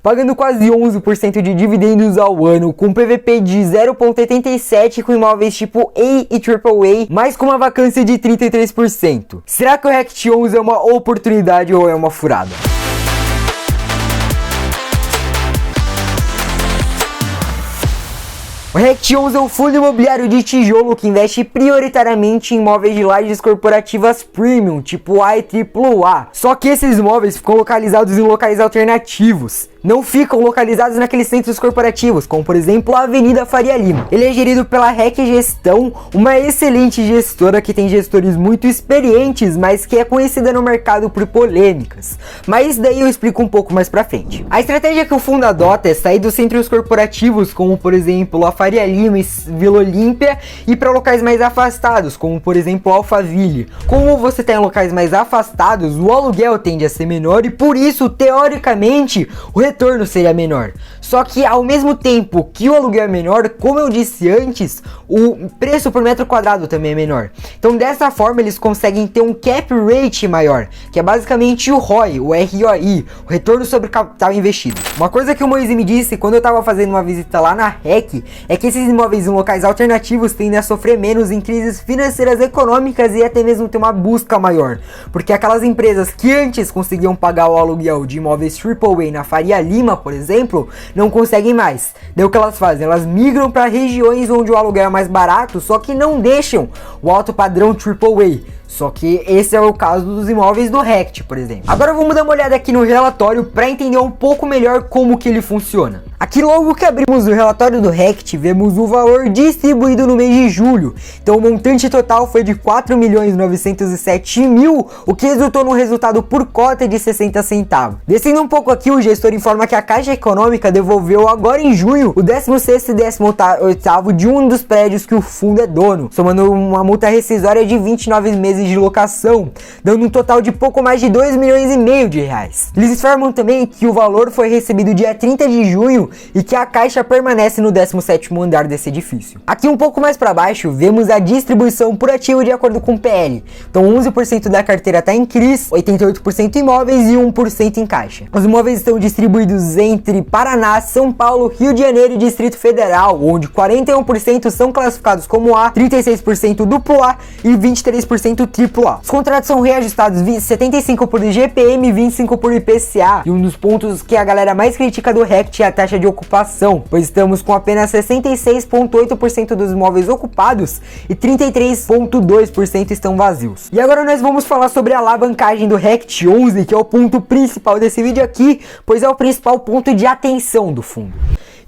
pagando quase 11% de dividendos ao ano, com PVP de 0,87 com imóveis tipo A e AAA, mas com uma vacância de 33%. Será que o Rekt 11 é uma oportunidade ou é uma furada? O Rekt 11 é um fundo imobiliário de tijolo que investe prioritariamente em imóveis de lajes corporativas premium, tipo A e AAA. Só que esses imóveis ficam localizados em locais alternativos. Não ficam localizados naqueles centros corporativos, como por exemplo a Avenida Faria Lima. Ele é gerido pela REC Gestão, uma excelente gestora que tem gestores muito experientes, mas que é conhecida no mercado por polêmicas. Mas daí eu explico um pouco mais pra frente. A estratégia que o fundo adota é sair dos centros corporativos, como por exemplo a Faria Lima e Vila Olímpia, e para locais mais afastados, como por exemplo Alphaville. Como você tem locais mais afastados, o aluguel tende a ser menor e por isso, teoricamente, o retorno seria menor. Só que ao mesmo tempo que o aluguel é menor, como eu disse antes, o preço por metro quadrado também é menor. Então dessa forma eles conseguem ter um cap rate maior, que é basicamente o ROI, o ROI, o retorno sobre capital investido. Uma coisa que o Moise me disse quando eu estava fazendo uma visita lá na REC é que esses imóveis em locais alternativos tendem a sofrer menos em crises financeiras econômicas e até mesmo ter uma busca maior, porque aquelas empresas que antes conseguiam pagar o aluguel de imóveis AAA na Faria Lima, por exemplo, não conseguem mais. Daí o que elas fazem? Elas migram para regiões onde o aluguel é mais barato, só que não deixam o alto padrão AAA. Só que esse é o caso dos imóveis do Rekt, por exemplo. Agora vamos dar uma olhada aqui no relatório para entender um pouco melhor como que ele funciona. Aqui logo que abrimos o relatório do Rekt, vemos o valor distribuído no mês de julho. Então o montante total foi de 4.907.000, o que resultou no resultado por cota de 60 centavos. Descendo um pouco aqui, o gestor informa que a Caixa Econômica devolveu agora em junho o 16º e 18º de um dos prédios que o fundo é dono, somando uma multa rescisória de 29 meses de locação, dando um total de pouco mais de 2,5 milhões de reais. Eles informam também que o valor foi recebido dia 30 de junho e que a caixa permanece no 17º andar desse edifício. Aqui um pouco mais para baixo, vemos a distribuição por ativo de acordo com o PL. Então 11% da carteira está em CRIs, 88% imóveis e 1% em caixa. Os imóveis estão distribuídos entre Paraná, São Paulo, Rio de Janeiro e Distrito Federal, onde 41% são classificados como A, 36% duplo A e 23% triplo A. Os contratos são reajustados 75 por IGPM e 25 por IPCA. E um dos pontos que a galera mais critica do Rekt é a taxa de ocupação, pois estamos com apenas 66,8% dos imóveis ocupados e 33,2% estão vazios. E agora nós vamos falar sobre a alavancagem do Rekt 11, que é o ponto principal desse vídeo aqui, pois é o principal ponto de atenção do fundo.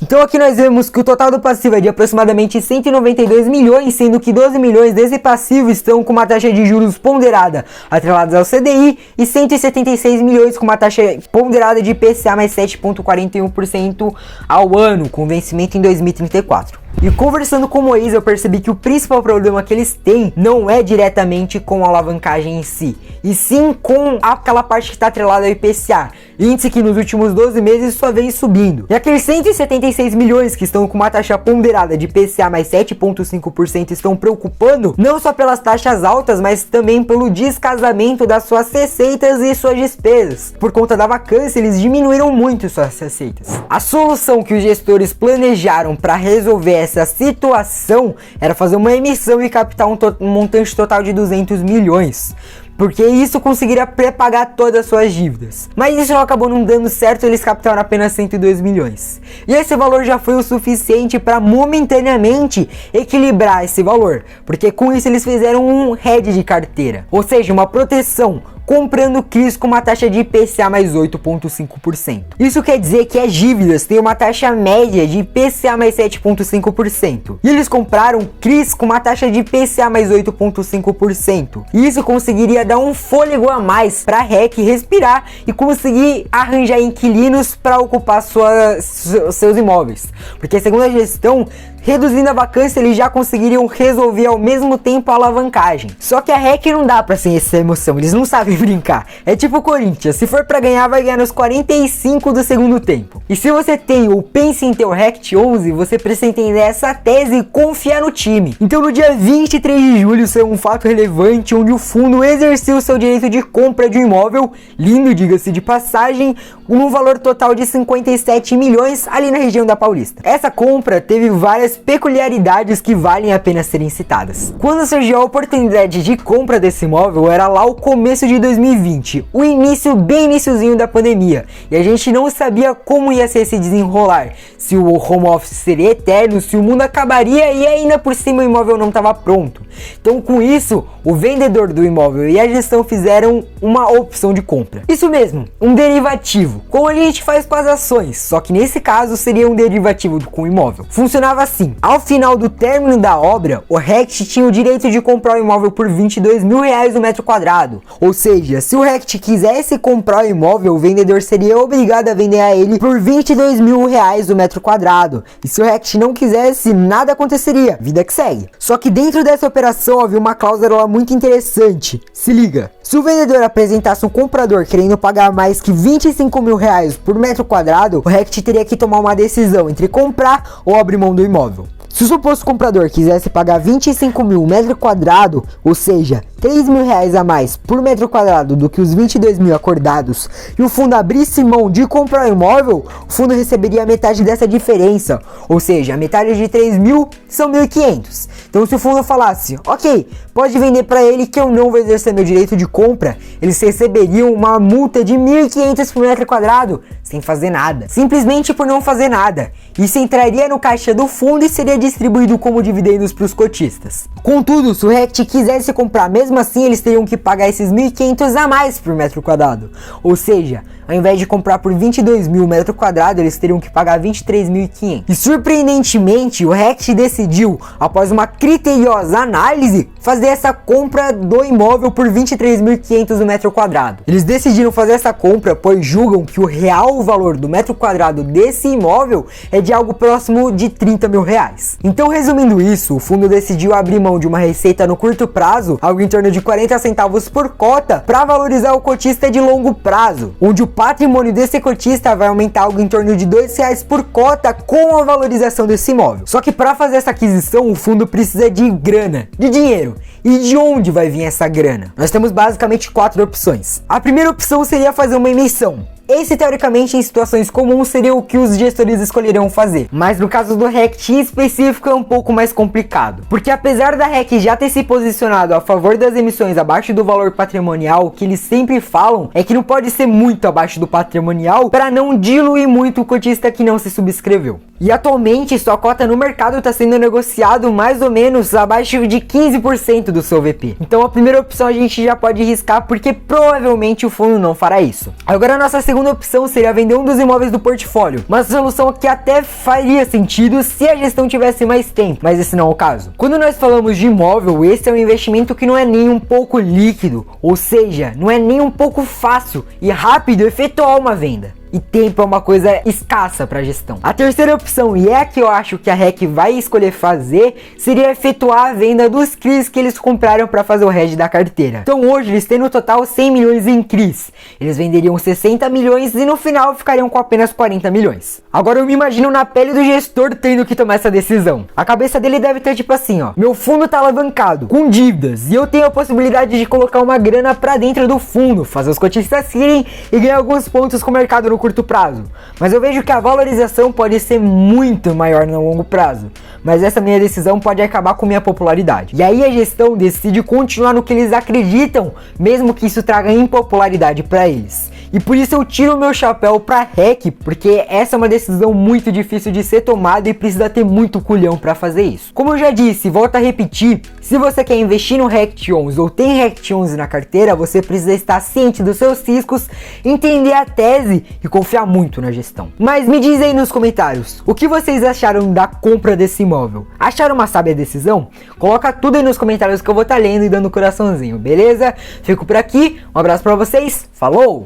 Então aqui nós vemos que o total do passivo é de aproximadamente 192 milhões, sendo que 12 milhões desse passivo estão com uma taxa de juros ponderada atreladas ao CDI e 176 milhões com uma taxa ponderada de IPCA mais 7,41% ao ano, com vencimento em 2034. E conversando com o Moise, eu percebi que o principal problema que eles têm não é diretamente com a alavancagem em si, e sim com aquela parte que está atrelada ao IPCA, índice que nos últimos 12 meses só vem subindo. E aqueles 176 milhões que estão com uma taxa ponderada de IPCA mais 7,5% estão preocupando não só pelas taxas altas, mas também pelo descasamento das suas receitas e suas despesas. Por conta da vacância, eles diminuíram muito suas receitas. A solução que os gestores planejaram para resolver essa situação era fazer uma emissão e captar um montante total de 200 milhões. Porque isso conseguiria pré-pagar todas as suas dívidas. Mas isso acabou não dando certo, eles captaram apenas 102 milhões. E esse valor já foi o suficiente para momentaneamente equilibrar esse valor. Porque com isso eles fizeram um hedge de carteira. Ou seja, uma proteção, comprando CRIs com uma taxa de IPCA mais 8,5%. Isso quer dizer que as dívidas têm uma taxa média de IPCA mais 7,5%. E eles compraram CRIs com uma taxa de IPCA mais 8,5%. E isso conseguiria dar um fôlego a mais para a REC respirar e conseguir arranjar inquilinos para ocupar seus imóveis. Porque segundo a gestão, Reduzindo a vacância, eles já conseguiriam resolver ao mesmo tempo a alavancagem. Só que a REC não dá pra sem essa emoção, eles não sabem brincar. É tipo o Corinthians, se for pra ganhar, vai ganhar nos 45 do segundo tempo. E se você tem ou pensa em ter o Rect 11, você precisa entender essa tese e confiar no time. Então no dia 23 de julho saiu um fato relevante onde o fundo exerceu seu direito de compra de um imóvel, lindo diga-se de passagem, num valor total de 57 milhões ali na região da Paulista. Essa compra teve várias peculiaridades que valem a pena serem citadas. Quando surgiu a oportunidade de compra desse imóvel, era lá o começo de 2020, o início, bem iniciozinho da pandemia, e a gente não sabia como ia ser esse desenrolar, se o home office seria eterno, se o mundo acabaria e ainda por cima o imóvel não estava pronto. Então com isso, o vendedor do imóvel e a gestão fizeram uma opção de compra. Isso mesmo, um derivativo, como a gente faz com as ações, só que nesse caso seria um derivativo com o imóvel. Funcionava assim: ao final do término da obra, o Rect tinha o direito de comprar o imóvel por 22 mil reais o metro quadrado. Ou seja, se o Rect quisesse comprar o imóvel, o vendedor seria obrigado a vender a ele por 22 mil reais o metro quadrado. E se o Rect não quisesse, nada aconteceria, vida que segue. Só que dentro dessa operação havia uma cláusula muito interessante. Se liga, se o vendedor apresentasse um comprador querendo pagar mais que 25 mil reais por metro quadrado, o Rect teria que tomar uma decisão entre comprar ou abrir mão do imóvel. Se o suposto comprador quisesse pagar 25 mil metro quadrado, ou seja, 3 mil reais a mais por metro quadrado do que os 22 mil acordados, e o fundo abrisse mão de comprar o imóvel, o fundo receberia a metade dessa diferença, ou seja, a metade de 3 mil são 1.500. Então se o fundo falasse, ok, pode vender para ele que eu não vou exercer meu direito de compra, eles receberiam uma multa de 1.500 por metro quadrado, sem fazer nada, simplesmente por não fazer nada. Isso entraria no caixa do fundo e seria distribuído como dividendos para os cotistas. Contudo, se o Rect quisesse comprar, mesmo assim eles teriam que pagar esses 1.500 a mais por metro quadrado. Ou seja, ao invés de comprar por 22 mil metro quadrado, eles teriam que pagar 23.500. E surpreendentemente, o Rect decidiu, após uma criteriosa análise, fazer essa compra do imóvel por 23.500 o metro quadrado. Eles decidiram fazer essa compra pois julgam que o real valor do metro quadrado desse imóvel é de algo próximo de 30 mil reais. Então, resumindo isso, o fundo decidiu abrir mão de uma receita no curto prazo, algo em torno de 40 centavos por cota, para valorizar o cotista de longo prazo, onde o patrimônio desse cotista vai aumentar algo em torno de R$2 por cota com a valorização desse imóvel. Só que para fazer essa aquisição, o fundo precisa de grana, de dinheiro. E de onde vai vir essa grana? Nós temos basicamente 4 opções. A primeira opção seria fazer uma emissão. Esse, teoricamente, em situações comuns, seria o que os gestores escolheriam fazer. Mas no caso do Rect em específico é um pouco mais complicado. Porque apesar da REC já ter se posicionado a favor das emissões abaixo do valor patrimonial, o que eles sempre falam é que não pode ser muito abaixo do patrimonial para não diluir muito o cotista que não se subscreveu. E atualmente sua cota no mercado está sendo negociado mais ou menos abaixo de 15% do seu VP. Então a primeira opção a gente já pode riscar porque provavelmente o fundo não fará isso. Agora a nossa segunda opção seria vender um dos imóveis do portfólio, uma solução que até faria sentido se a gestão tivesse mais tempo, mas esse não é o caso. Quando nós falamos de imóvel, esse é um investimento que não é nem um pouco líquido, ou seja, não é nem um pouco fácil e rápido efetuar uma venda. E tempo é uma coisa escassa para a gestão. A terceira opção, e é a que eu acho que a REC vai escolher fazer, seria efetuar a venda dos CRIs que eles compraram para fazer o hedge da carteira. Então hoje eles têm no total 100 milhões em CRIs. Eles venderiam 60 milhões e no final ficariam com apenas 40 milhões. Agora eu me imagino na pele do gestor tendo que tomar essa decisão. A cabeça dele deve ter tipo assim, ó: meu fundo tá alavancado, com dívidas, e eu tenho a possibilidade de colocar uma grana para dentro do fundo, fazer os cotistas irem e ganhar alguns pontos com o mercado no curto prazo, mas eu vejo que a valorização pode ser muito maior no longo prazo, mas essa minha decisão pode acabar com minha popularidade. E aí a gestão decide continuar no que eles acreditam, mesmo que isso traga impopularidade para eles. E por isso eu tiro o meu chapéu pra REC, porque essa é uma decisão muito difícil de ser tomada e precisa ter muito culhão pra fazer isso. Como eu já disse, volto a repetir, se você quer investir no Rect 11 ou tem Rect 11 na carteira, você precisa estar ciente dos seus riscos, entender a tese e confiar muito na gestão. Mas me diz aí nos comentários, o que vocês acharam da compra desse imóvel? Acharam uma sábia decisão? Coloca tudo aí nos comentários que eu vou estar lendo e dando coraçãozinho, beleza? Fico por aqui, um abraço pra vocês, falou!